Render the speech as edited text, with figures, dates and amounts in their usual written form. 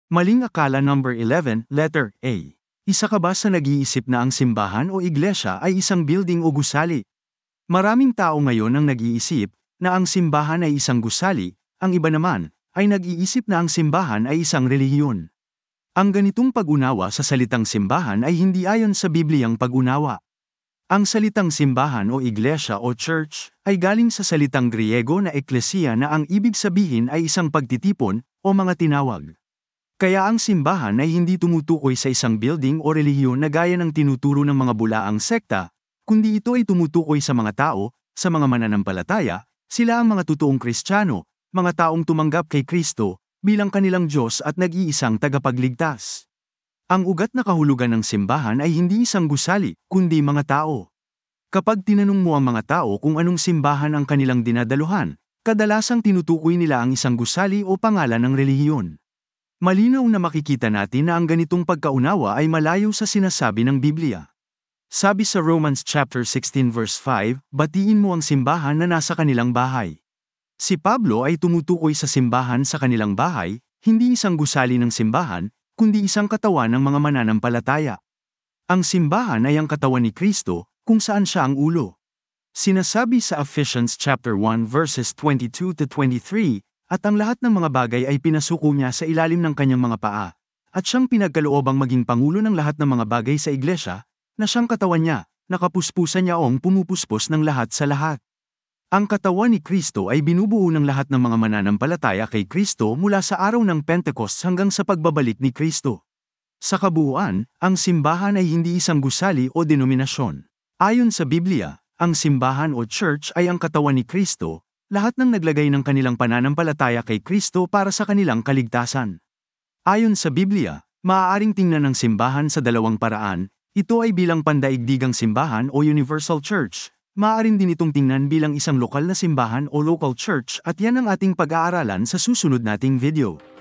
Maling akala number 11, letter A. Isa ka ba sa nag-iisip na ang simbahan o iglesia ay isang building o gusali? Maraming tao ngayon ang nag-iisip na ang simbahan ay isang gusali, ang iba naman ay nag-iisip na ang simbahan ay isang relihiyon. Ang ganitong pag-unawa sa salitang simbahan ay hindi ayon sa Bibliyang pag-unawa. Ang salitang simbahan o iglesia o church ay galing sa salitang Griego na ekklesia na ang ibig sabihin ay isang pagtitipon o mga tinawag. Kaya ang simbahan ay hindi tumutukoy sa isang building o relihiyon na gaya ng tinuturo ng mga bulaang sekta, kundi ito ay tumutukoy sa mga tao, sa mga mananampalataya, sila ang mga totoong Kristiyano, mga taong tumanggap kay Kristo bilang kanilang Diyos at nag-iisang tagapagligtas. Ang ugat na kahulugan ng simbahan ay hindi isang gusali, kundi mga tao. Kapag tinanong mo ang mga tao kung anong simbahan ang kanilang dinadaluhan, kadalasang tinutukoy nila ang isang gusali o pangalan ng relihiyon. Malinaw na makikita natin na ang ganitong pagkaunawa ay malayo sa sinasabi ng Biblia. Sabi sa Romans chapter 16 verse 5, batiin mo ang simbahan na nasa kanilang bahay. Si Pablo ay tumutukoy sa simbahan sa kanilang bahay, hindi isang gusali ng simbahan, kundi isang katawan ng mga mananampalataya. Ang simbahan ay ang katawan ni Kristo, kung saan siya ang ulo. Sinasabi sa Ephesians chapter 1 verses 22 to 23, at ang lahat ng mga bagay ay pinasuko niya sa ilalim ng kanyang mga paa, at siyang pinagkaloobang maging pangulo ng lahat ng mga bagay sa iglesia, na siyang katawan niya, nakapuspusan niya ong pumupuspos ng lahat sa lahat. Ang katawan ni Kristo ay binubuo ng lahat ng mga mananampalataya kay Kristo mula sa araw ng Pentecost hanggang sa pagbabalik ni Kristo. Sa kabuuan, ang simbahan ay hindi isang gusali o denominasyon. Ayon sa Biblia, ang simbahan o church ay ang katawan ni Kristo, lahat ng naglagay ng kanilang pananampalataya kay Kristo para sa kanilang kaligtasan. Ayon sa Biblia, maaaring tingnan ng simbahan sa dalawang paraan, ito ay bilang pandaigdigang simbahan o universal church, maaaring din itong tingnan bilang isang lokal na simbahan o local church at yan ang ating pag-aaralan sa susunod nating video.